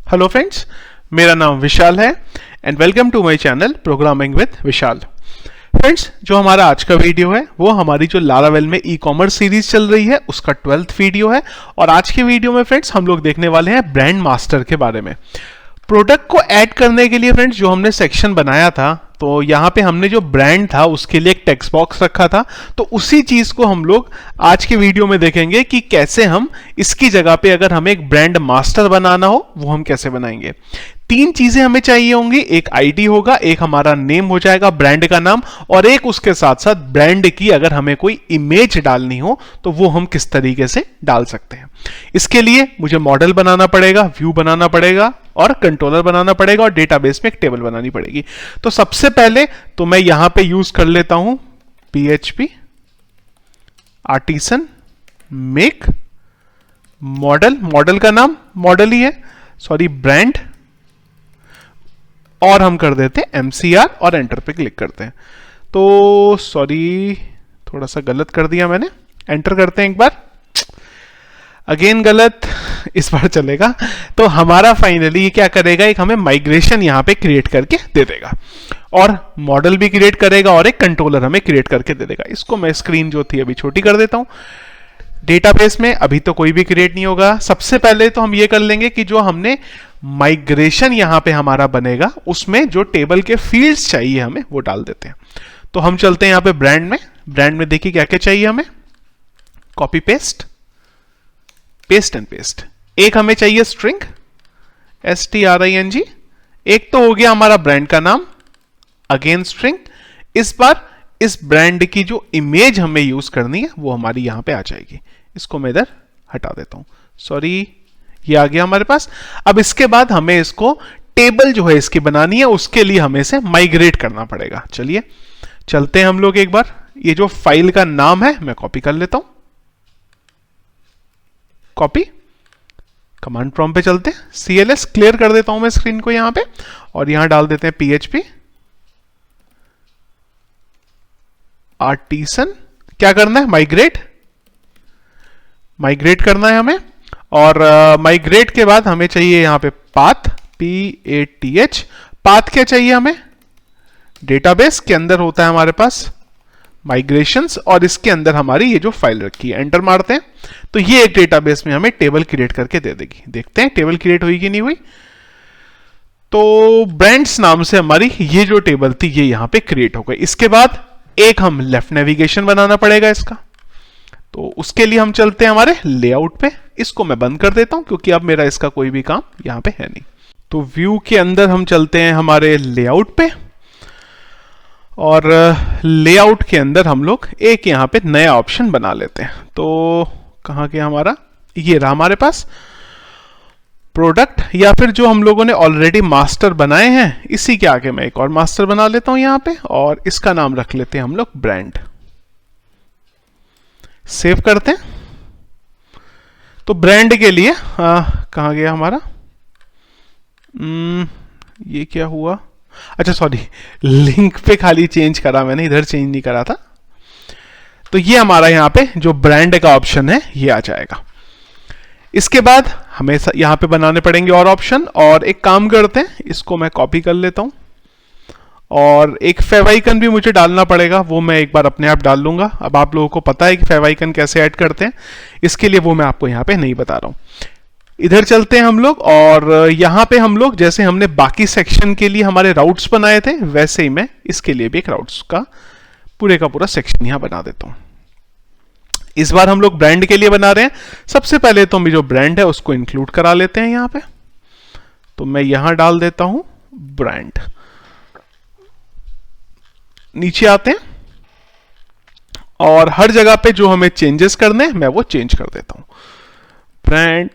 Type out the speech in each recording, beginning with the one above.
Hello friends, मेरा नाम विशाल है and welcome to my channel programming with Vishal. Friends, जो हमारा आज का वीडियो है वो हमारी जो लारावेल में ई कॉमर्स सीरीज चल रही है उसका 12th वीडियो है। और आज के वीडियो में फ्रेंड्स हम लोग देखने वाले हैं ब्रांड मास्टर के बारे में। प्रोडक्ट को ऐड करने के लिए फ्रेंड्स जो हमने सेक्शन बनाया था, तो यहाँ पे हमने जो ब्रांड था उसके लिए एक टेक्स्ट बॉक्स रखा था। तो उसी चीज को हम लोग आज के वीडियो में देखेंगे कि कैसे हम इसकी जगह पे अगर हमें एक ब्रांड मास्टर बनाना हो वो हम कैसे बनाएंगे। तीन चीजें हमें चाहिए होंगी, एक आईडी होगा, एक हमारा नेम हो जाएगा ब्रांड का नाम, और एक उसके साथ साथ ब्रांड की अगर हमें कोई इमेज डालनी हो तो वो हम किस तरीके से डाल सकते हैं। इसके लिए मुझे मॉडल बनाना पड़ेगा, व्यू बनाना पड़ेगा और कंट्रोलर बनाना पड़ेगा और डेटाबेस में एक टेबल बनानी पड़ेगी। तो सबसे पहले तो मैं यहां पे यूज कर लेता हूं PHP artisan make model. Model का नाम मॉडल ही है, सॉरी ब्रांड, और हम कर देते हैं MCR और एंटर पे क्लिक करते हैं। तो सॉरी, थोड़ा सा गलत कर दिया मैंने, एंटर करते हैं एक बार, अगेन गलत, इस बार चलेगा। तो हमारा फाइनली ये क्या करेगा, एक हमें माइग्रेशन यहां पे क्रिएट करके दे देगा और मॉडल भी क्रिएट करेगा और एक कंट्रोलर हमें क्रिएट करके दे देगा। इसको मैं स्क्रीन जो थी अभी छोटी कर देता हूं। डेटाबेस में अभी तो कोई भी क्रिएट नहीं होगा। सबसे पहले तो हम ये कर लेंगे कि जो हमने माइग्रेशन यहां पे हमारा बनेगा उसमें जो टेबल के फील्ड्स चाहिए हमें वो डाल देते हैं। तो हम चलते हैं यहां पे ब्रांड में देखिए क्या क्या चाहिए हमें, copy paste, paste and paste. एक हमें चाहिए स्ट्रिंग STRING, एक तो हो गया हमारा ब्रांड का नाम, अगेन स्ट्रिंग। इस बार इस ब्रांड की जो इमेज हमें यूज करनी है वो हमारी यहां पे आ जाएगी। इसको मैं इधर हटा देता हूं, सॉरी, ये आ गया हमारे पास। अब इसके बाद हमें इसको टेबल जो है इसकी बनानी है, उसके लिए हमें इसे माइग्रेट करना पड़ेगा। चलिए चलते हैं हम लोग एक बार, ये जो फाइल का नाम है मैं कॉपी कर लेता हूं, कॉपी, कमांड प्रॉम्प्ट पे चलते हैं, CLS क्लियर कर देता हूं मैं स्क्रीन को यहां पे, और यहां डाल देते हैं PHP आर्टिसन। क्या करना है, माइग्रेट करना है हमें। और माइग्रेट के बाद हमें चाहिए यहां पे पाथ, PATH। पाथ क्या चाहिए हमें, डेटाबेस के अंदर होता है हमारे पास माइग्रेशंस, और इसके अंदर हमारी ये जो फाइल रखी है, एंटर मारते हैं तो ये एक डेटाबेस में हमें टेबल क्रिएट करके दे देगी। देखते हैं टेबल क्रिएट हुई कि नहीं हुई। तो ब्रांड्स नाम से हमारी ये जो टेबल थी ये यहां पे क्रिएट हो गई। इसके बाद एक हम लेफ्ट नेविगेशन बनाना पड़ेगा इसका, तो उसके लिए हम चलते हैं हमारे लेआउट पे। इसको मैं बंद कर देता हूं क्योंकि अब मेरा इसका कोई भी काम यहां पे है नहीं। तो व्यू के अंदर हम चलते हैं हमारे लेआउट पे, और लेआउट के अंदर हम लोग एक यहां पे नया ऑप्शन बना लेते हैं। तो कहां गया हमारा, ये रहा हमारे पास प्रोडक्ट, या फिर जो हम लोगों ने ऑलरेडी मास्टर बनाए हैं इसी के आगे मैं एक और मास्टर बना लेता हूं यहां पे, और इसका नाम रख लेते हैं हम लोग ब्रांड। सेव करते हैं। तो ब्रांड के लिए कहां गया हमारा, ये क्या हुआ, अच्छा सॉरी, लिंक पे खाली चेंज करा मैंने, इधर चेंज नहीं करा था। तो ये हमारा यहां पे जो ब्रांड का ऑप्शन है ये आ जाएगा। इसके बाद हमें यहां पे बनाने पड़ेंगे और ऑप्शन, और एक काम करते हैं, इसको मैं कॉपी कर लेता हूं, और एक फेवाइकन भी मुझे डालना पड़ेगा, वो मैं एक बार अपने आप डाल लूंगा। अब आप लोगों को पता है कि फेवाइकन कैसे ऐड करते हैं, इसके लिए वो मैं आपको यहां पे नहीं बता रहा हूं। इधर चलते हैं हम लोग, और यहां पे हम लोग जैसे हमने बाकी सेक्शन के लिए हमारे राउट्स बनाए थे वैसे ही मैं इसके लिए भी एक राउट्स का पूरे का पूरा सेक्शन यहां बना देता हूं। इस बार हम लोग ब्रांड के लिए बना रहे हैं। सबसे पहले तो हम जो ब्रांड है उसको इंक्लूड करा लेते हैं यहां पे, तो मैं यहां डाल देता हूं ब्रांड। नीचे आते हैं और हर जगह पे जो हमें चेंजेस करने हैं मैं वो चेंज कर देता हूं। ब्रांड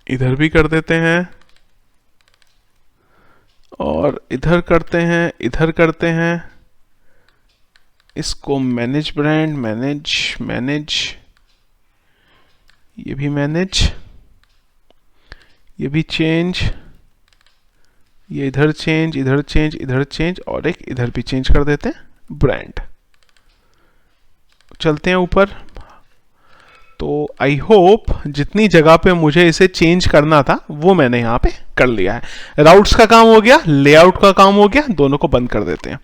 इधर भी कर देते हैं, और इधर करते हैं, इधर करते हैं। इसको मैनेज ब्रांड, मैनेज, ये भी मैनेज, ये भी चेंज, ये इधर चेंज, इधर चेंज, इधर चेंज, और एक इधर भी चेंज कर देते हैं ब्रांड। चलते हैं ऊपर, तो आई होप जितनी जगह पे मुझे इसे चेंज करना था वो मैंने यहाँ पे कर लिया है। राउट्स का काम हो गया, लेआउट का काम हो गया, दोनों को बंद कर देते हैं।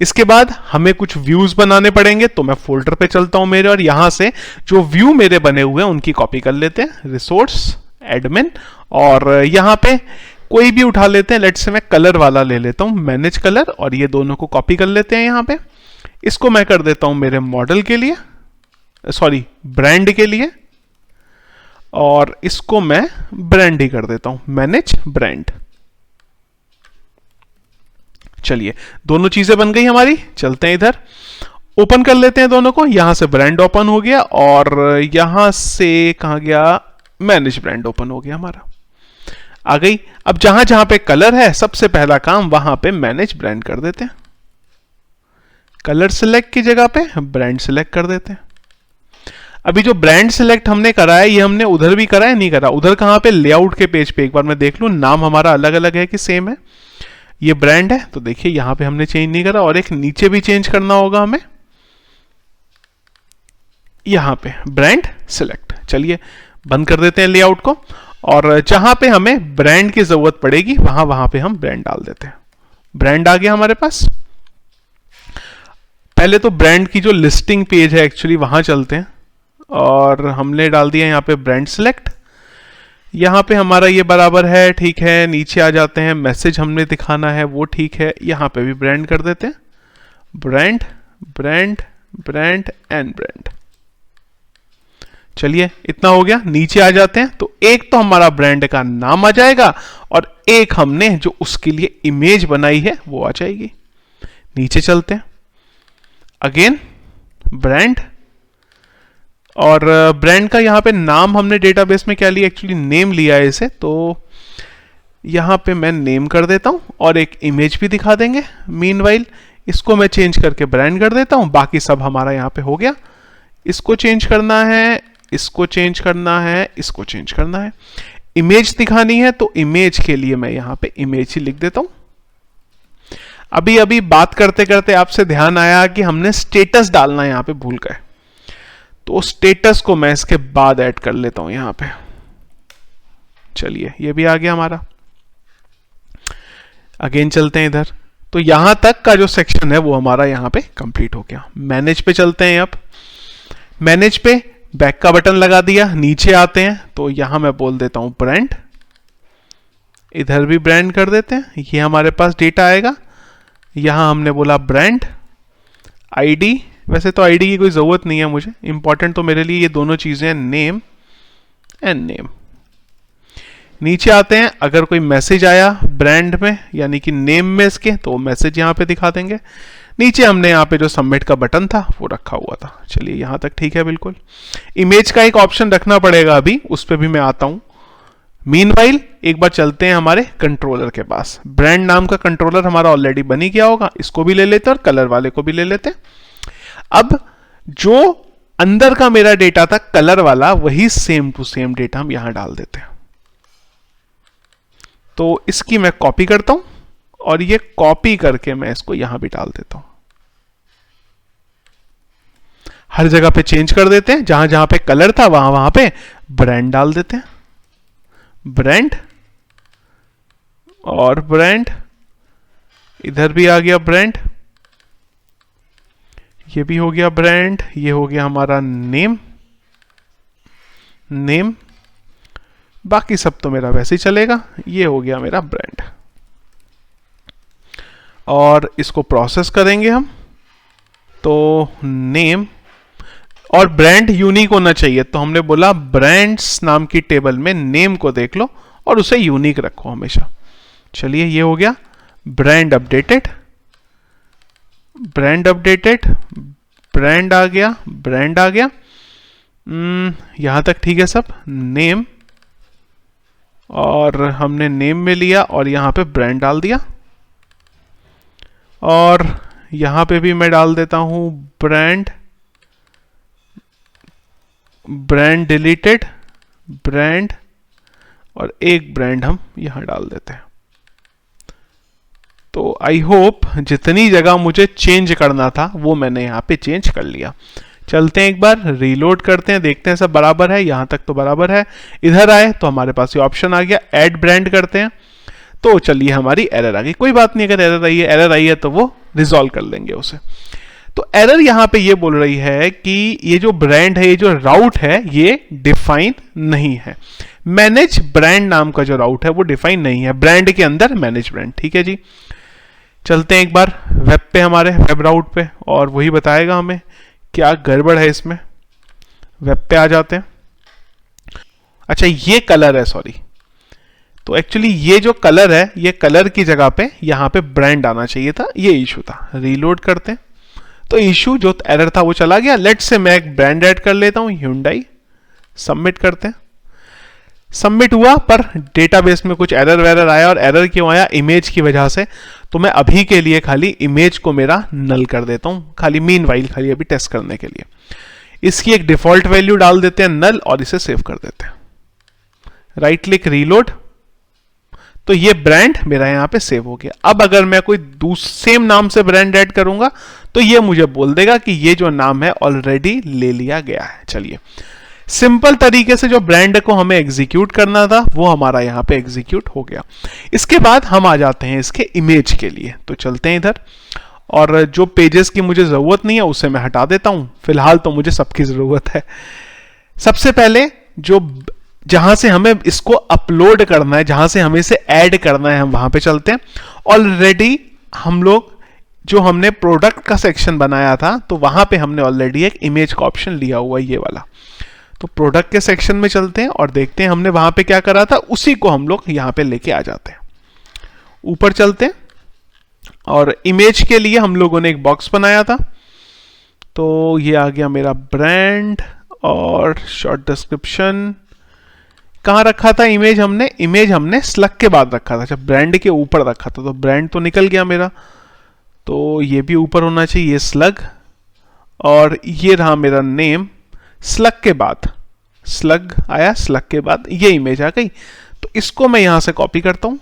इसके बाद हमें कुछ व्यूज बनाने पड़ेंगे, तो मैं फोल्डर पे चलता हूं मेरे, और यहां से जो व्यू मेरे बने हुए हैं उनकी कॉपी कर लेते हैं, रिसोर्स एडमिन, और यहां पे कोई भी उठा लेते हैं। लेट्स से मैं कलर वाला ले लेता हूं, मैनेज कलर, और ये दोनों को कॉपी कर लेते हैं यहां पे। इसको मैं कर देता हूं मेरे मॉडल के लिए, सॉरी ब्रांड के लिए, और इसको मैं ब्रांड ही कर देता हूं, मैनेज ब्रांड। चलिए दोनों चीजें बन गई हमारी। चलते हैं इधर, ओपन कर लेते हैं दोनों को। यहां से ब्रांड ओपन हो गया, और यहां से कहां गया, मैनेज ब्रांड ओपन हो गया हमारा, आ गई। अब जहां जहां पे कलर है, सबसे पहला काम वहां पे मैनेज ब्रांड कर देते हैं। कलर सिलेक्ट की जगह पे ब्रांड सिलेक्ट कर देते हैं। अभी जो ब्रांड सिलेक्ट हमने करा है, ये हमने उधर भी करा है, नहीं करा? उधर कहां पे, लेआउट के पेज पे। एक बार मैं देख लूं नाम हमारा अलग अलग है कि सेम है। ये ब्रांड है, तो देखिए यहां पे हमने चेंज नहीं करा, और एक नीचे भी चेंज करना होगा हमें, यहां पे ब्रांड सिलेक्ट। चलिए बंद कर देते हैं लेआउट को, और जहां पे हमें ब्रांड की जरूरत पड़ेगी वहां वहां पे हम ब्रांड डाल देते हैं। ब्रांड आ गया हमारे पास। पहले तो ब्रांड की जो लिस्टिंग पेज है एक्चुअली वहां चलते हैं, और हमने डाल दिया यहां पे ब्रांड सिलेक्ट। यहां पे हमारा ये बराबर है, ठीक है। नीचे आ जाते हैं, मैसेज हमने दिखाना है वो ठीक है, यहां पे भी ब्रांड कर देते हैं, brand brand brand and brand. चलिए इतना हो गया। नीचे आ जाते हैं, तो एक तो हमारा ब्रांड का नाम आ जाएगा, और एक हमने जो उसके लिए इमेज बनाई है वो आ जाएगी। नीचे चलते हैं, अगेन ब्रांड, और ब्रांड का यहाँ पे नाम हमने डेटाबेस में क्या लिया, एक्चुअली नेम लिया है इसे, तो यहाँ पे मैं नेम कर देता हूँ, और एक इमेज भी दिखा देंगे। मीनवाइल इसको मैं चेंज करके ब्रांड कर देता हूँ। बाकी सब हमारा यहाँ पे हो गया। इसको चेंज करना है, इसको चेंज करना है, इसको चेंज करना है। इमेज दिखानी है, तो इमेज के लिए मैं यहाँ पे इमेज ही लिख देता हूँ। अभी अभी बात करते करते आपसे ध्यान आया कि हमने स्टेटस डालना यहाँ पे भूल गए, तो स्टेटस को मैं इसके बाद ऐड कर लेता हूं यहां पे। चलिए ये भी आ गया हमारा। अगेन चलते हैं इधर, तो यहां तक का जो सेक्शन है वो हमारा यहां पे कंप्लीट हो गया। मैनेज पे चलते हैं। अब मैनेज पे बैक का बटन लगा दिया, नीचे आते हैं, तो यहां मैं बोल देता हूं ब्रांड, इधर भी ब्रांड कर देते हैं। ये हमारे पास डेटा आएगा। यहां हमने बोला ब्रांड, आईडी, वैसे तो आईडी की कोई ज़रूरत नहीं है मुझे, इंपॉर्टेंट तो मेरे लिए ये दोनों चीज़ें हैं, नेम एंड नेम। नीचे आते हैं, अगर कोई मैसेज आया ब्रांड में यानी कि नेम में इसके, तो मैसेज यहाँ पे दिखा देंगे। नीचे हमने यहाँ पे जो सबमिट का बटन था वो रखा हुआ था। चलिए यहाँ तक ठीक है बिल्कुल। इमेज का एक ऑप्शन रखना पड़ेगा अभी, उस पर भी मैं आता हूँ। मीनवाइल एक बार चलते हैं हमारे कंट्रोलर के पास। ब्रांड नाम का कंट्रोलर हमारा ऑलरेडी बन ही गया होगा, इसको भी ले लेते हैं और कलर वाले को भी ले लेते हैं। अब जो अंदर का मेरा डेटा था कलर वाला, वही सेम टू सेम डेटा हम यहां डाल देते हैं। तो इसकी मैं कॉपी करता हूं, और ये कॉपी करके मैं इसको यहां भी डाल देता हूं। हर जगह पे चेंज कर देते हैं, जहां जहां पे कलर था वहां वहां पे ब्रांड डाल देते हैं, ब्रांड और ब्रांड। इधर भी आ गया ब्रांड, ये भी हो गया ब्रांड, ये हो गया हमारा नेम, नेम। बाकी सब तो मेरा वैसे ही चलेगा। ये हो गया मेरा ब्रांड, और इसको प्रोसेस करेंगे हम। तो नेम और ब्रांड यूनिक होना चाहिए, तो हमने बोला ब्रांड्स नाम की टेबल में नेम को देख लो और उसे यूनिक रखो हमेशा। चलिए ये हो गया brand updated, brand updated, brand आ गया, ब्रांड आ गया। यहां तक ठीक है सब। नेम, और हमने नेम में लिया और यहां पे ब्रांड डाल दिया, और यहां पे भी मैं डाल देता हूं ब्रांड, ब्रांड डिलीटेड, ब्रांड, और एक ब्रांड हम यहां डाल देते हैं। तो आई होप जितनी जगह मुझे चेंज करना था वो मैंने यहाँ पे चेंज कर लिया। चलते हैं एक बार, रीलोड करते हैं, देखते हैं सब बराबर है, यहां तक तो बराबर है। इधर आए तो हमारे पास ये ऑप्शन आ गया, ऐड ब्रांड करते हैं। तो चलिए हमारी एरर आ गई, कोई बात नहीं, अगर एरर आई है तो वो रिजॉल्व कर लेंगे उसे। तो एरर यहां पे ये बोल रही है कि ये जो ब्रांड है, ये जो राउट है, ये डिफाइन नहीं है। मैनेज ब्रांड नाम का जो राउट है वो डिफाइन नहीं है, ब्रांड के अंदर मैनेज ब्रांड। ठीक है जी, चलते हैं एक बार वेब पे, हमारे वेब राउट पे, और वही बताएगा हमें क्या गड़बड़ है इसमें। वेब पे आ जाते हैं। अच्छा, ये कलर है, सॉरी। तो एक्चुअली ये जो कलर है, ये कलर की जगह पे यहां पे ब्रांड आना चाहिए था, ये इशू था। रीलोड करते हैं तो इशू जो एरर था वो चला गया। लेट्स से मैं एक ब्रांड ऐड कर लेता हूं, Hyundai। सबमिट करते हैं। सबमिट हुआ, पर डेटाबेस में कुछ एरर वेरर आया, और एरर क्यों आया? इमेज की वजह से। तो मैं अभी के लिए खाली इमेज को मेरा नल कर देता हूं, खाली मीनवाइल, खाली अभी टेस्ट करने के लिए। इसकी एक डिफॉल्ट वैल्यू डाल देते हैं नल, और इसे सेव कर देते हैं। Right click, reload. तो ये ब्रांड मेरा यहां पे सेव हो गया। अब अगर मैं कोई सेम नाम से ब्रांड ऐड करूंगा तो ये मुझे बोल देगा कि ये जो नाम है ऑलरेडी ले लिया गया है। चलिए, सिंपल तरीके से जो ब्रांड को हमें एग्जीक्यूट करना था वो हमारा यहां पे एग्जीक्यूट हो गया। इसके बाद हम आ जाते हैं इसके इमेज के लिए। तो चलते हैं इधर, और जो पेजेस की मुझे जरूरत नहीं है उसे मैं हटा देता हूं। फिलहाल तो मुझे सबकी जरूरत है। सबसे पहले जो जहां से हमें इसको अपलोड करना है, जहां से हमें इसे ऐड करना है, हम वहां पे चलते हैं। ऑलरेडी हम लोग जो हमने प्रोडक्ट का सेक्शन बनाया था, तो वहां पे हमने ऑलरेडी एक इमेज का ऑप्शन लिया हुआ है, ये वाला। तो प्रोडक्ट के सेक्शन में चलते हैं और देखते हैं हमने वहां पे क्या करा था, उसी को हम लोग यहां पे लेके आ जाते हैं। ऊपर चलते हैं, और इमेज के लिए हम लोगों ने एक बॉक्स बनाया था। तो ये आ गया मेरा ब्रांड, और शॉर्ट डिस्क्रिप्शन। कहां रखा था इमेज हमने स्लग के बाद रखा था। अच्छा, ब्रांड के ऊपर रखा था, तो ब्रांड तो निकल गया मेरा। तो ये भी ऊपर होना चाहिए, ये स्लग, और ये रहा मेरा नेम। स्लग के बाद स्लग आया, स्लग के बाद ये इमेज आ गई। तो इसको मैं यहां से कॉपी करता हूं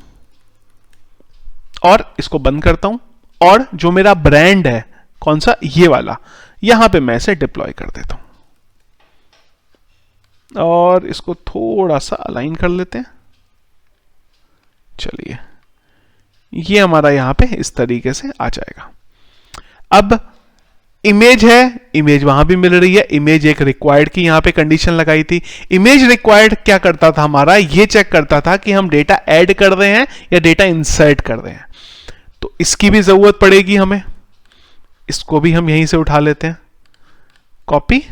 और इसको बंद करता हूं, और जो मेरा ब्रांड है, कौन सा, ये वाला, यहां पे मैं इसे डिप्लॉय कर देता हूं। और इसको थोड़ा सा अलाइन कर लेते हैं। चलिए, ये हमारा यहां पे इस तरीके से आ जाएगा। अब इमेज है, इमेज वहां भी मिल रही है। इमेज एक रिक्वायर्ड की यहां पे कंडीशन लगाई थी। इमेज रिक्वायर्ड क्या करता था हमारा, ये चेक करता था कि हम डेटा ऐड कर रहे हैं या डेटा इंसर्ट कर रहे हैं। तो इसकी भी जरूरत पड़ेगी हमें। इसको भी हम यहीं से उठा लेते हैं, कॉपी,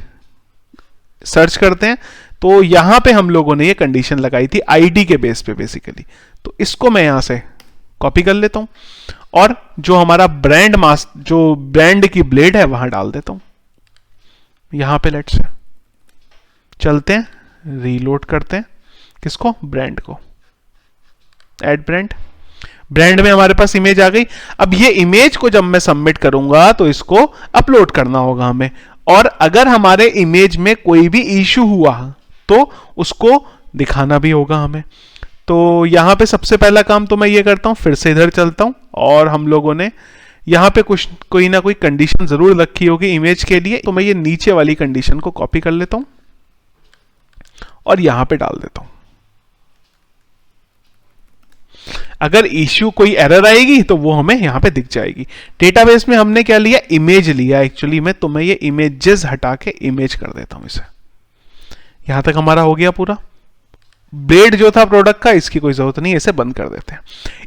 सर्च करते हैं। तो यहां पे हम लोगों ने ये कंडीशन लगाई थी आईडी के बेस पे बेसिकली। तो इसको मैं यहां से कॉपी कर लेता हूं, और जो हमारा ब्रांड जो ब्रांड की ब्लेड है वहां डाल देता हूं, यहां पे। लेट्स चलते हैं, रीलोड करते हैं, किसको, ब्रांड को। ऐड ब्रांड, ब्रांड में हमारे पास इमेज आ गई। अब ये इमेज को जब मैं सबमिट करूंगा तो इसको अपलोड करना होगा हमें, और अगर हमारे इमेज में कोई भी इश्यू हुआ तो उसको दिखाना भी होगा हमें। तो यहां पे सबसे पहला काम तो मैं ये करता हूं, फिर से इधर चलता हूं, और हम लोगों ने यहां पे कोई ना कोई कंडीशन जरूर रखी होगी इमेज के लिए। तो मैं ये नीचे वाली कंडीशन को कॉपी कर लेता हूं और यहां पे डाल देता हूं। अगर इश्यू कोई एरर आएगी तो वो हमें यहां पे दिख जाएगी। डेटाबेस में हमने क्या लिया, इमेज लिया एक्चुअली में। तो मैं ये इमेजेस हटा के इमेज कर देता हूं इसे। यहां तक हमारा हो गया पूरा। ब्लेड जो था प्रोडक्ट का, इसकी कोई जरूरत नहीं, इसे बंद कर देते हैं।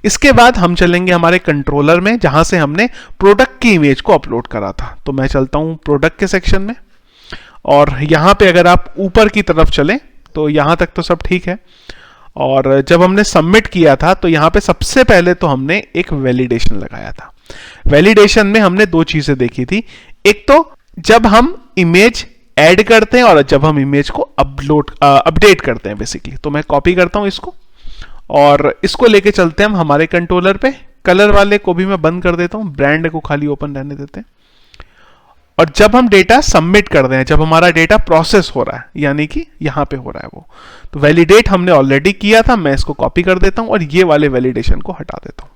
इसके बाद हम चलेंगे हमारे कंट्रोलर में, जहां से हमने प्रोडक्ट की इमेज को अपलोड करा था। तो मैं चलता हूं प्रोडक्ट के सेक्शन में, और यहां पे अगर आप ऊपर की तरफ चलें तो यहां तक तो सब ठीक है। और जब हमने सबमिट किया था तो यहां पे सबसे पहले तो हमने एक वैलिडेशन लगाया था। वैलिडेशन में हमने दो चीजें देखी थी। एक तो जब हम इमेज ऐड करते हैं और जब हम इमेज को अपडेट करते हैं बेसिकली। तो मैं कॉपी करता हूं इसको, और इसको लेके चलते हैं हम हमारे कंट्रोलर पे। कलर वाले को भी मैं बंद कर देता हूं, ब्रांड को खाली ओपन रहने देते हैं। और जब हम डेटा सबमिट कर रहे हैं, जब हमारा डेटा प्रोसेस हो रहा है, यानी कि यहां पे हो रहा है वो, तो वैलिडेट हमने ऑलरेडी किया था। मैं इसको कॉपी कर देता हूं और ये वाले वैलिडेशन को हटा देता हूं।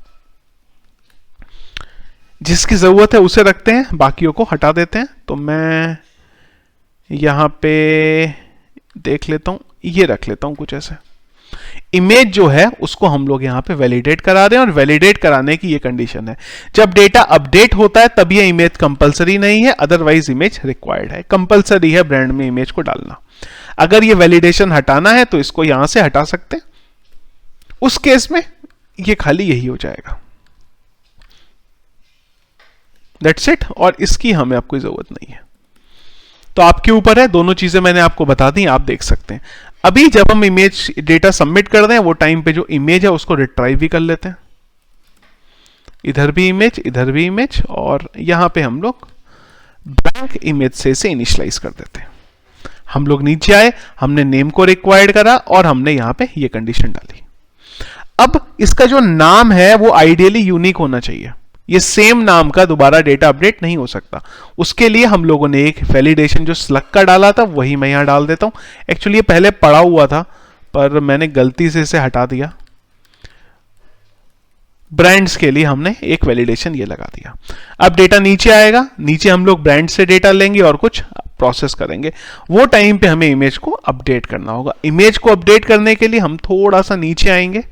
जिसकी जरूरत है उसे रखते हैं, बाकियों को हटा देते हैं। तो मैं यहाँ पे देख लेता हूँ, ये रख लेता हूँ कुछ ऐसे। इमेज जो है उसको हम लोग यहाँ पे वैलिडेट करा रहे हैं, और वैलिडेट कराने की ये कंडीशन है, जब डेटा अपडेट होता है तब ये इमेज कंपलसरी नहीं है, अदरवाइज इमेज रिक्वायर्ड है। कंपलसरी है ब्रांड में इमेज को डालना। अगर ये वैलिडेशन हटाना है तो इसको यहां से हटा सकते हैं, उस केस में ये खाली यही हो जाएगा। दैट्स इट, और इसकी हमें आपको जरूरत नहीं है। तो आपके ऊपर है, दोनों चीजें मैंने आपको बता दी, आप देख सकते हैं। अभी जब हम इमेज डेटा सबमिट कर दें, वो टाइम पे जो इमेज है उसको रिट्राइव भी कर लेते हैं। इधर भी इमेज, इधर भी इमेज, और यहां पे हम लोग ब्लैंक इमेज से इनिशियलाइज कर देते हैं। हम लोग नीचे आए, हमने नेम को रिक्वायर्ड करा और हमने यहां पे ये कंडीशन डाली। अब इसका जो नाम है वो आइडियली यूनिक होना चाहिए, ये सेम नाम का दोबारा डेटा अपडेट नहीं हो सकता। उसके लिए हम लोगों ने एक वैलिडेशन जो स्लग का डाला था वही मैं यहां डाल देता हूं। एक्चुअली ये पहले पड़ा हुआ था पर मैंने गलती से इसे हटा दिया। ब्रांड्स के लिए हमने एक वैलिडेशन ये लगा दिया। अब डेटा नीचे आएगा, नीचे हम लोग ब्रांड से डेटा लेंगे और कुछ प्रोसेस करेंगे। वो टाइम पे हमें इमेज को अपडेट करना होगा। इमेज को अपडेट करने के लिए हम थोड़ा सा नीचे आएंगे,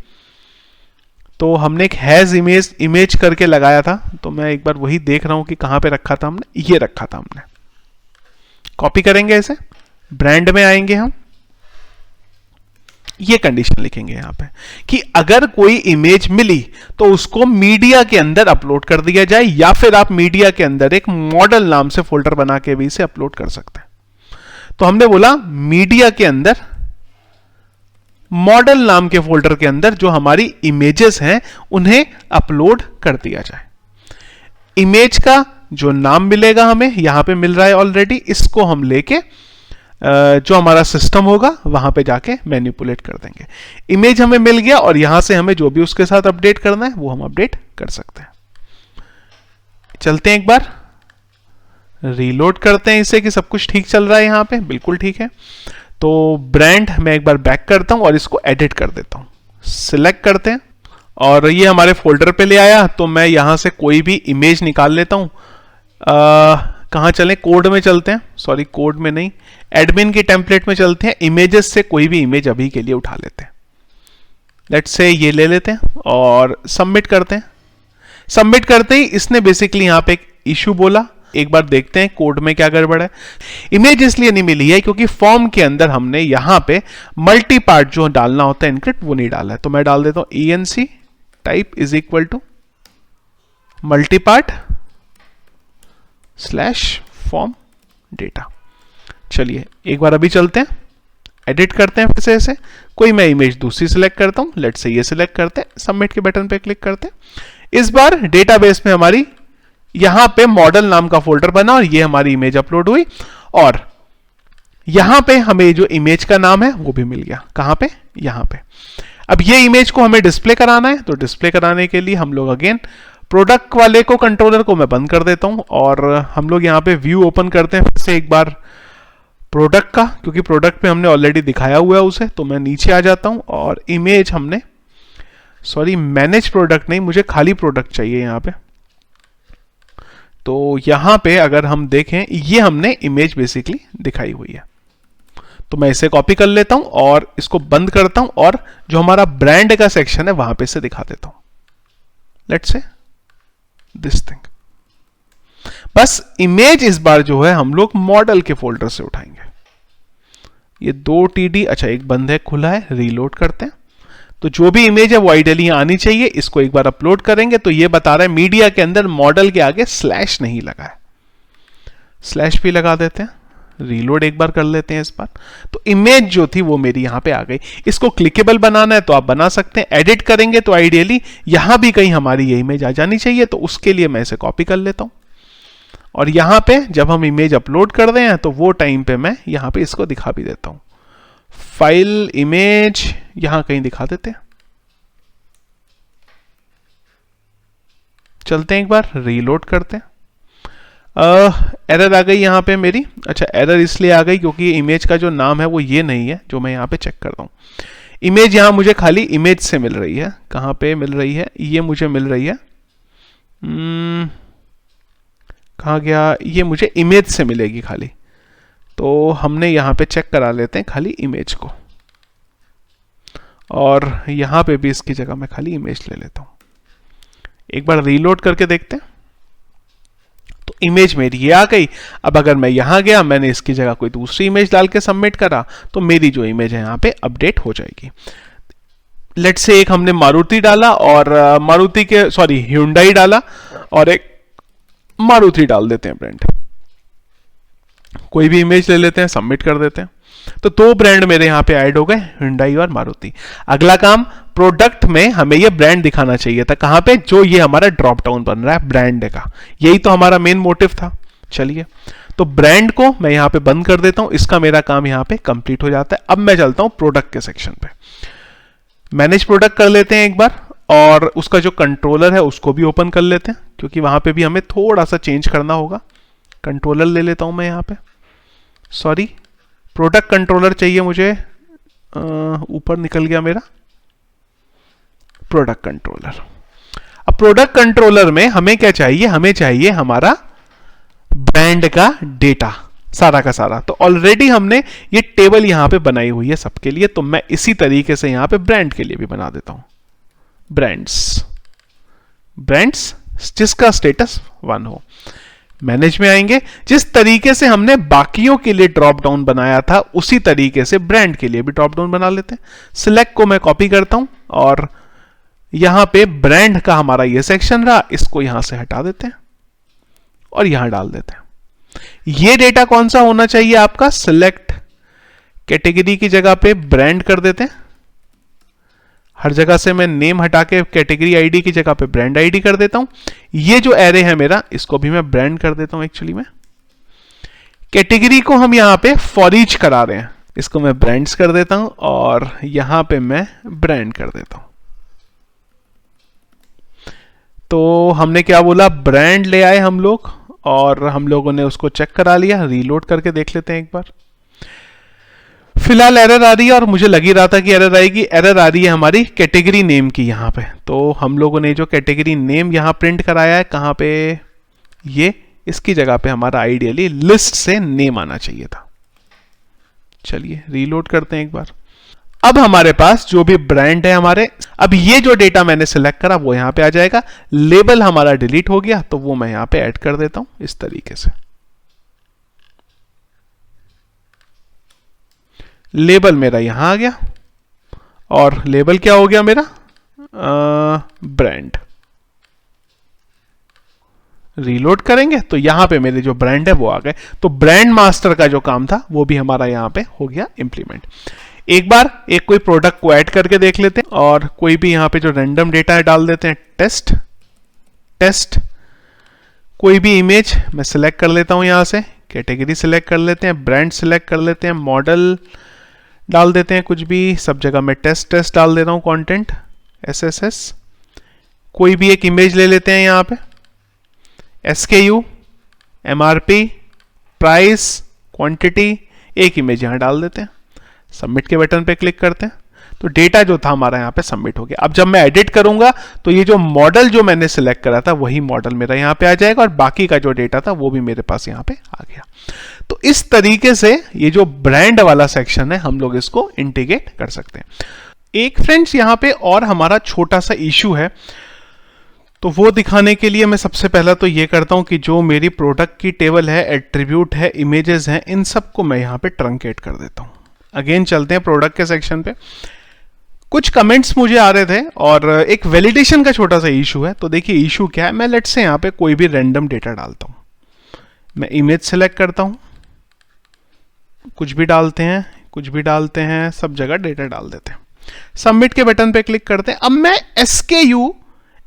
तो हमने एक हैज इमेज करके लगाया था, तो मैं एक बार वही देख रहा हूं कि कहां पे रखा था हमने, ये रखा था हमने। कॉपी करेंगे ऐसे, ब्रांड में आएंगे हम, ये कंडीशन लिखेंगे यहां पे कि अगर कोई इमेज मिली तो उसको मीडिया के अंदर अपलोड कर दिया जाए, या फिर आप मीडिया के अंदर एक मॉडल नाम से फोल्डर बना के भी इसे अपलोड कर सकते हैं। तो हमने बोला मीडिया के अंदर मॉडल नाम के फोल्डर के अंदर जो हमारी इमेजेस हैं उन्हें अपलोड कर दिया जाए। इमेज का जो नाम मिलेगा हमें यहां पे मिल रहा है ऑलरेडी, इसको हम लेके जो हमारा सिस्टम होगा वहां पे जाके मैनिपुलेट कर देंगे। इमेज हमें मिल गया और यहां से हमें जो भी उसके साथ अपडेट करना है वो हम अपडेट कर सकते हैं। चलते हैं एक बार रीलोड करते हैं इसे कि सब कुछ ठीक चल रहा है। यहां पे बिल्कुल ठीक है। तो ब्रांड मैं एक बार बैक करता हूं और इसको एडिट कर देता हूं। सिलेक्ट करते हैं और ये हमारे फोल्डर पे ले आया। तो मैं यहां से कोई भी इमेज निकाल लेता हूं। कहां चलें, कोड में चलते हैं, सॉरी कोड में नहीं, एडमिन की टेम्पलेट में चलते हैं। इमेजेस से कोई भी इमेज अभी के लिए उठा लेते हैं। लेट्स से ये ले लेते हैं और सबमिट करते हैं। सबमिट करते ही इसने बेसिकली यहां पे एक इशू बोला। एक बार देखते हैं कोड में क्या गड़बड़ है। इमेज इसलिए नहीं मिली है क्योंकि फॉर्म के अंदर हमने यहां पे मल्टी पार्ट जो डालना होता है एनक्रिप्ट वो नहीं डाला है। तो मैं डाल देता हूं ENC type is equal to multipart /form data. चलिए एक बार अभी चलते हैं, एडिट करते हैं फिर से ऐसे। कोई मैं इमेज दूसरी सिलेक्ट करता हूं, लेट्स से ये सिलेक्ट करते हैं, सबमिट के बटन पे क्लिक करते हैं। इस बार डेटाबेस में हमारी यहां पे मॉडल नाम का फोल्डर बना और ये हमारी इमेज अपलोड हुई और यहां पे हमें जो इमेज का नाम है वो भी मिल गया। कहां पे, यहां पे। अब ये इमेज को हमें डिस्प्ले कराना है, तो डिस्प्ले कराने के लिए हम लोग अगेन प्रोडक्ट वाले को कंट्रोलर को मैं बंद कर देता हूं और हम लोग यहां पे व्यू ओपन करते हैं फिर से एक बार प्रोडक्ट का, क्योंकि प्रोडक्ट पे हमने ऑलरेडी दिखाया हुआ है उसे। तो मैं नीचे आ जाता हूं और इमेज हमने, सॉरी मैनेज प्रोडक्ट नहीं, मुझे खाली प्रोडक्ट चाहिए यहां पे। तो यहां पे अगर हम देखें ये हमने इमेज बेसिकली दिखाई हुई है। तो मैं इसे कॉपी कर लेता हूं और इसको बंद करता हूं और जो हमारा ब्रांड का सेक्शन है वहां पे इसे दिखा देता हूं। Let's say this thing. बस इमेज इस बार जो है हम लोग मॉडल के फोल्डर से उठाएंगे। ये 2 TD, अच्छा एक बंद है, खुला है, रीलोड करते हैं। तो जो भी इमेज है वो आइडियली आनी चाहिए। इसको एक बार अपलोड करेंगे तो ये बता रहा है मीडिया के अंदर मॉडल के आगे स्लैश नहीं लगा है, स्लैश भी लगा देते हैं। रीलोड एक बार कर लेते हैं इस बार। तो इमेज जो थी वो मेरी यहां पे आ गई। इसको क्लिकेबल बनाना है तो आप बना सकते हैं। एडिट करेंगे तो आइडियली यहां भी कहीं हमारी ये इमेज आ जानी चाहिए। तो उसके लिए मैं इसे कॉपी कर लेता हूं और यहां पे जब हम इमेज अपलोड कर रहे हैं तो वो टाइम पे मैं यहां पे इसको दिखा भी देता हूं। फाइल इमेज यहां कहीं दिखा देते हैं। चलते हैं एक बार, रीलोड करते हैं। एरर आ गई यहां पे मेरी। अच्छा एरर इसलिए आ गई क्योंकि इमेज का जो नाम है वो ये नहीं है जो मैं यहां पे चेक कर रहा हूं। इमेज यहां मुझे खाली इमेज से मिल रही है। कहां पे मिल रही है, ये मुझे मिल रही है, कहां गया, ये मुझे इमेज से मिलेगी खाली। तो हमने यहाँ पे चेक करा लेते हैं खाली इमेज को, और यहाँ पे भी इसकी जगह मैं खाली इमेज ले लेता हूँ। एक बार रीलोड करके देखते हैं, तो इमेज मेरी ये आ गई। अब अगर मैं यहाँ गया, मैंने इसकी जगह कोई दूसरी इमेज डाल के सबमिट करा, तो मेरी जो इमेज है यहाँ पे अपडेट हो जाएगी। लेट्स से एक हमने मारुति डाला और ह्यूंडई डाला, और एक मारुति डाल देते हैं ब्रांड। कोई भी इमेज ले लेते हैं, सबमिट कर देते हैं, तो दो ब्रांड मेरे यहाँ पे ऐड हो गए, ह्यूंडई और मारुति। अगला काम, प्रोडक्ट में हमें ये ब्रांड दिखाना चाहिए था, कहां पे, जो ये हमारा ड्रॉप डाउन बन रहा है ब्रांड का, यही तो हमारा मेन मोटिव था। चलिए, तो ब्रांड को मैं यहाँ पे बंद कर देता हूं, इसका मेरा काम यहाँ पे कंप्लीट हो जाता है। अब मैं चलता हूं प्रोडक्ट के सेक्शन पे, मैनेज प्रोडक्ट कर लेते हैं एक बार, और उसका जो कंट्रोलर है उसको भी ओपन कर लेते हैं, क्योंकि वहां पे भी हमें थोड़ा सा चेंज करना होगा। कंट्रोलर ले लेता हूं मैं यहाँ पे, सॉरी प्रोडक्ट कंट्रोलर चाहिए मुझे, ऊपर निकल गया मेरा प्रोडक्ट कंट्रोलर। अब प्रोडक्ट कंट्रोलर में हमें क्या चाहिए, हमें चाहिए हमारा ब्रांड का डेटा, सारा का सारा। तो ऑलरेडी हमने ये टेबल यहां पे बनाई हुई है सबके लिए, तो मैं इसी तरीके से यहां पे ब्रांड के लिए भी बना देता हूं। ब्रांड्स जिसका स्टेटस 1 हो। मैनेज में आएंगे, जिस तरीके से हमने बाकियों के लिए ड्रॉप डाउन बनाया था उसी तरीके से ब्रांड के लिए भी ड्रॉप डाउन बना लेते हैं। सिलेक्ट को मैं कॉपी करता हूं, और यहां पे ब्रांड का हमारा ये सेक्शन रहा, इसको यहां से हटा देते हैं और यहां डाल देते हैं। ये डेटा कौन सा होना चाहिए आपका, सिलेक्ट कैटेगरी की जगह पे ब्रांड कर देते हैं। हर जगह से मैं नेम हटा के कैटेगरी आईडी की जगह पे ब्रांड आईडी कर देता हूं। ये जो एरे है मेरा, इसको भी मैं ब्रांड कर देता हूं। एक्चुअली में कैटेगरी को हम यहां पे फॉर ईच करा रहे हैं, इसको मैं ब्रांड्स कर देता हूं, और यहां पे मैं ब्रांड कर देता हूं। तो हमने क्या बोला, ब्रांड ले आए हम लोग, और हम लोगों ने उसको चेक करा लिया। रीलोड करके देख लेते हैं एक बार। फिलहाल एरर आ रही है, और मुझे लग ही रहा था कि एरर आएगी। एरर आ रही है हमारी कैटेगरी नेम की यहाँ पे। तो हम लोगों ने जो कैटेगरी नेम यहाँ प्रिंट कराया है, कहाँ पे, ये इसकी जगह पे हमारा आइडियली लिस्ट से नेम आना चाहिए था। चलिए रीलोड करते हैं एक बार। अब हमारे पास जो भी ब्रांड है हमारे, अब ये जो डेटा मैंने सिलेक्ट करा वो यहां पे आ जाएगा। लेबल हमारा डिलीट हो गया, तो वो मैं यहां पे ऐड कर देता हूं इस तरीके से। लेबल मेरा यहां आ गया, और लेबल क्या हो गया मेरा, ब्रांड। रीलोड करेंगे तो यहां पे मेरे जो ब्रांड है वो आ गए। तो ब्रांड मास्टर का जो काम था वो भी हमारा यहां पे हो गया इंप्लीमेंट। एक बार एक कोई प्रोडक्ट को ऐड करके देख लेते हैं, और कोई भी यहां पे जो रैंडम डेटा है डाल देते हैं। टेस्ट कोई भी इमेज मैं सिलेक्ट कर लेता हूं, यहां से कैटेगरी सिलेक्ट कर लेते हैं, ब्रांड सिलेक्ट कर लेते हैं, मॉडल डाल देते हैं, कुछ भी, सब जगह मैं टेस्ट डाल देता हूं, कंटेंट SSS। कोई भी एक इमेज ले लेते हैं यहां पे, SKU, MRP, प्राइस, क्वांटिटी, एक इमेज यहां डाल देते हैं। सबमिट के बटन पे क्लिक करते हैं, तो डेटा जो था हमारा यहाँ पे सबमिट हो गया। अब जब मैं एडिट करूंगा तो ये जो मॉडल जो मैंने सिलेक्ट करा था वही मॉडल मेरा यहाँ पे आ जाएगा, और बाकी का जो डेटा था वो भी मेरे पास यहाँ पे आ गया। तो इस तरीके से ये जो ब्रांड वाला सेक्शन है हम लोग इसको इंटीग्रेट कर सकते हैं। एक फ्रेंड्स यहाँ पे और हमारा छोटा सा इश्यू है, तो वो दिखाने के लिए मैं सबसे पहला तो ये करता हूं कि जो मेरी प्रोडक्ट की टेबल है, एट्रीब्यूट है, इमेजेस हैं, इन सबको मैं यहाँ पे ट्रंकेट कर देता हूं। अगेन चलते हैं प्रोडक्ट के सेक्शन पे। कुछ कमेंट्स मुझे आ रहे थे, और एक वैलिडेशन का छोटा सा इशू है। तो देखिए इशू क्या है, मैं लेट से यहाँ पे कोई भी रैंडम डेटा डालता हूँ। मैं इमेज सेलेक्ट करता हूँ, कुछ भी डालते हैं, सब जगह डेटा डाल देते हैं। सबमिट के बटन पे क्लिक करते हैं। अब मैं SKU,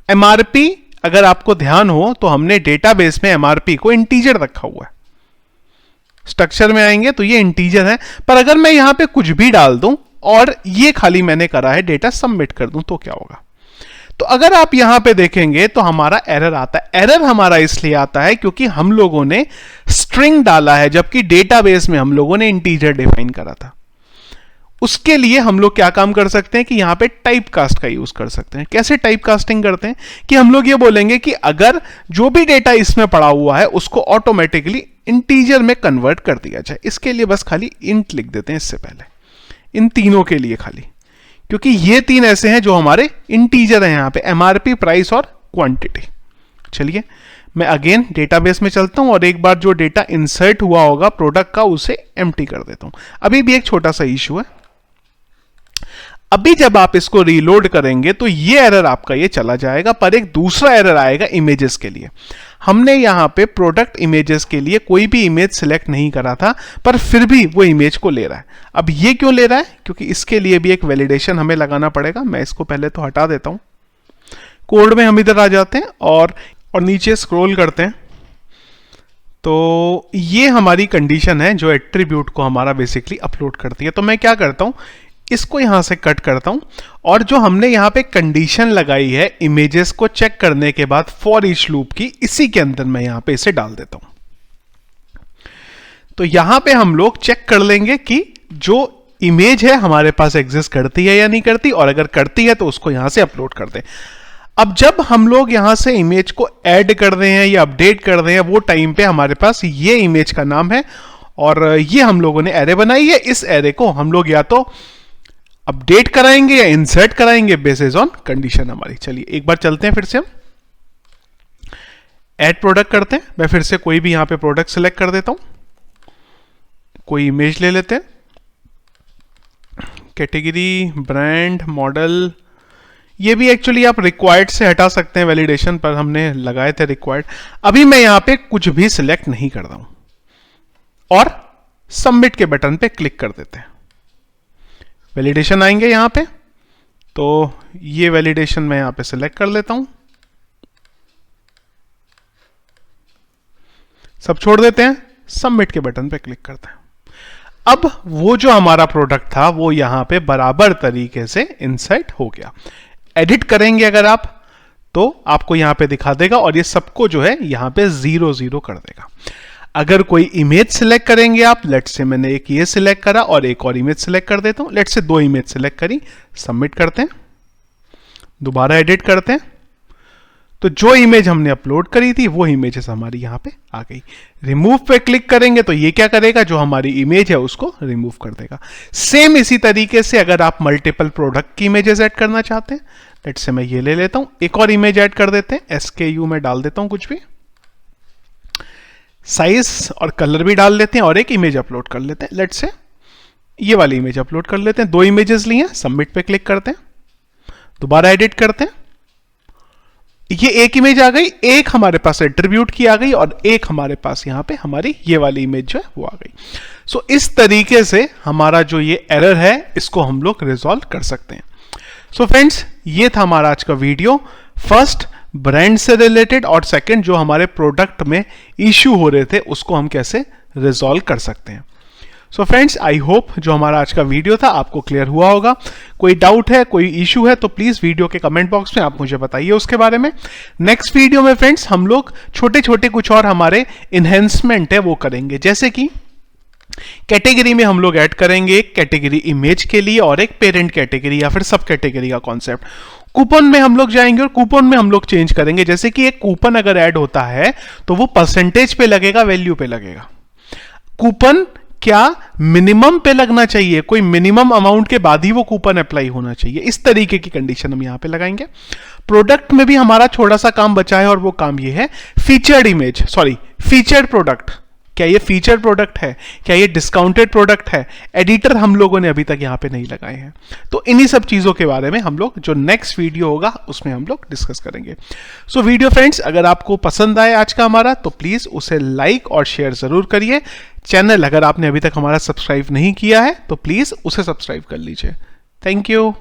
MRP, अगर आपको ध्यान हो तो हमने डेटाबेस में MRP को इंटीजर रखा हुआ है। स्ट्रक्चर में आएंगे तो ये इंटीजर है, पर अगर मैं यहां पे कुछ भी डाल दूं और ये खाली मैंने करा है डेटा सबमिट कर दूं तो क्या होगा। तो अगर आप यहां पे देखेंगे तो हमारा एरर आता है। एरर हमारा इसलिए आता है क्योंकि हम लोगों ने स्ट्रिंग डाला है, जबकि डेटाबेस में हम लोगों ने इंटीजर डिफाइन करा था। उसके लिए हम लोग क्या काम कर सकते हैं कि यहां पे टाइप कास्ट का यूज कर सकते हैं। कैसे टाइप कास्टिंग करते हैं कि हम लोग ये बोलेंगे कि अगर जो भी डेटा इसमें पड़ा हुआ है उसको ऑटोमेटिकली इंटीजर में कन्वर्ट कर दिया जाए। इसके लिए बस खाली इंट लिख देते हैं इससे पहले, इन तीनों के लिए खाली, क्योंकि ये तीन ऐसे हैं जो हमारे इंटीजर हैं यहाँ पे, एमआरपी, प्राइस और क्वांटिटी। चलिए मैं अगेन डेटाबेस में चलता हूं और एक बार जो डेटा इंसर्ट हुआ होगा प्रोडक्ट का उसे एम्प्टी कर देता हूं। अभी भी एक छोटा सा इशू है, अभी जब आप इसको रीलोड करेंगे तो ये एरर आपका ये चला जाएगा, पर एक दूसरा एरर आएगा इमेजेस के लिए। हमने यहां पे प्रोडक्ट इमेजेस के लिए कोई भी इमेज सिलेक्ट नहीं करा था, पर फिर भी वो इमेज को ले रहा है। अब ये क्यों ले रहा है? क्योंकि इसके लिए भी एक वैलिडेशन हमें लगाना पड़ेगा। मैं इसको पहले तो हटा देता हूं, कोड में हम इधर आ जाते हैं और नीचे स्क्रॉल करते हैं। तो ये हमारी कंडीशन है जो एट्रीब्यूट को हमारा बेसिकली अपलोड करती है। तो मैं क्या करता हूं, इसको यहां से कट करता हूं और जो हमने यहां पे कंडीशन लगाई है इमेजेस को चेक करने के बाद फॉर ईच लूप की, इसी के अंदर मैं यहां पे इसे डाल देता हूं। तो यहां पे हम लोग चेक कर लेंगे कि जो इमेज है हमारे पास एग्जिस्ट करती है या नहीं करती, और अगर करती है तो उसको यहां से अपलोड कर दें। अब जब हम लोग यहां से इमेज को ऐड कर रहे हैं या अपडेट कर रहे हैं, वो टाइम पे हमारे पास ये इमेज का नाम है और ये हम लोगों ने एरे बनाई है। इस एरे को हम लोग या तो अपडेट कराएंगे या इंसर्ट कराएंगे बेसिस ऑन कंडीशन हमारी। चलिए एक बार चलते हैं, फिर से हम ऐड प्रोडक्ट करते हैं। मैं फिर से कोई भी यहां पे प्रोडक्ट सिलेक्ट कर देता हूं, कोई इमेज ले लेते हैं, कैटेगरी, ब्रांड, मॉडल। ये भी एक्चुअली आप रिक्वायर्ड से हटा सकते हैं, वैलिडेशन पर हमने लगाए थे रिक्वायर्ड। अभी मैं यहां पे कुछ भी सिलेक्ट नहीं कर रहा हूं और सबमिट के बटन पे क्लिक कर देते हैं। वैलिडेशन आएंगे यहां पे, तो ये वैलिडेशन मैं यहां पे सिलेक्ट कर लेता हूं, सब छोड़ देते हैं, सबमिट के बटन पे क्लिक करते हैं। अब वो जो हमारा प्रोडक्ट था वो यहां पे बराबर तरीके से इंसर्ट हो गया। एडिट करेंगे अगर आप तो आपको यहां पे दिखा देगा और ये सबको जो है यहां पे 0 कर देगा। अगर कोई इमेज सिलेक्ट करेंगे आप, लेट्स से मैंने एक ये सिलेक्ट करा और एक और इमेज सिलेक्ट कर देता हूं, लेट्स से 2 इमेज सिलेक्ट करी, सबमिट करते हैं, दोबारा एडिट करते हैं, तो जो इमेज हमने अपलोड करी थी वो इमेजेस हमारी यहां पे आ गई। रिमूव पे क्लिक करेंगे तो ये क्या करेगा, जो हमारी इमेज है उसको रिमूव कर देगा। सेम इसी तरीके से अगर आप मल्टीपल प्रोडक्ट की इमेजेस ऐड करना चाहते हैं, लेट्स से मैं ये ले लेता हूं, एक और इमेज ऐड कर देते हैं, SKU में डाल देता हूं कुछ भी, साइज और कलर भी डाल लेते हैं और एक इमेज अपलोड कर लेते हैं। लेट्स से ये वाली इमेज अपलोड कर लेते हैं, 2 इमेजेस ली हैं, सबमिट पे क्लिक करते हैं, दोबारा एडिट करते हैं, ये एक इमेज आ गई, एक हमारे पास एट्रीब्यूट की आ गई और एक हमारे पास यहां पे हमारी ये वाली इमेज जो है वो आ गई। सो इस तरीके से हमारा जो ये एरर है इसको हम लोग रिजॉल्व कर सकते हैं। सो फ्रेंड्स, ये था हमारा आज का वीडियो। फर्स्ट ब्रांड से रिलेटेड और सेकंड जो हमारे प्रोडक्ट में इश्यू हो रहे थे उसको हम कैसे रिजॉल्व कर सकते हैं। सो फ्रेंड्स, आई होप जो हमारा आज का वीडियो था आपको क्लियर हुआ होगा। कोई डाउट है, कोई इशू है तो प्लीज वीडियो के कमेंट बॉक्स में आप मुझे बताइए उसके बारे में। नेक्स्ट वीडियो में फ्रेंड्स हम लोग छोटे छोटे कुछ और हमारे इन्हेंसमेंट है वो करेंगे, जैसे कि कैटेगरी में हम लोग ऐड करेंगे एक कैटेगरी इमेज के लिए और एक पेरेंट कैटेगरी या फिर सब कैटेगरी का कॉन्सेप्ट। कूपन में हम लोग जाएंगे और कूपन में हम लोग चेंज करेंगे, जैसे कि एक कूपन अगर ऐड होता है तो वो परसेंटेज पे लगेगा, वैल्यू पे लगेगा। कूपन क्या मिनिमम पे लगना चाहिए, कोई मिनिमम अमाउंट के बाद ही वो कूपन अप्लाई होना चाहिए, इस तरीके की कंडीशन हम यहां पे लगाएंगे। प्रोडक्ट में भी हमारा छोटा सा काम बचा है और वो काम ये है फीचर्ड प्रोडक्ट। क्या ये फीचर प्रोडक्ट है, क्या ये डिस्काउंटेड प्रोडक्ट है, एडिटर हम लोगों ने अभी तक यहां पे नहीं लगाए हैं। तो इन्हीं सब चीजों के बारे में हम लोग जो नेक्स्ट वीडियो होगा उसमें हम लोग डिस्कस करेंगे। सो वीडियो फ्रेंड्स अगर आपको पसंद आए आज का हमारा तो प्लीज उसे लाइक और शेयर जरूर करिए। चैनल अगर आपने अभी तक हमारा सब्सक्राइब नहीं किया है तो प्लीज उसे सब्सक्राइब कर लीजिए। Thank you.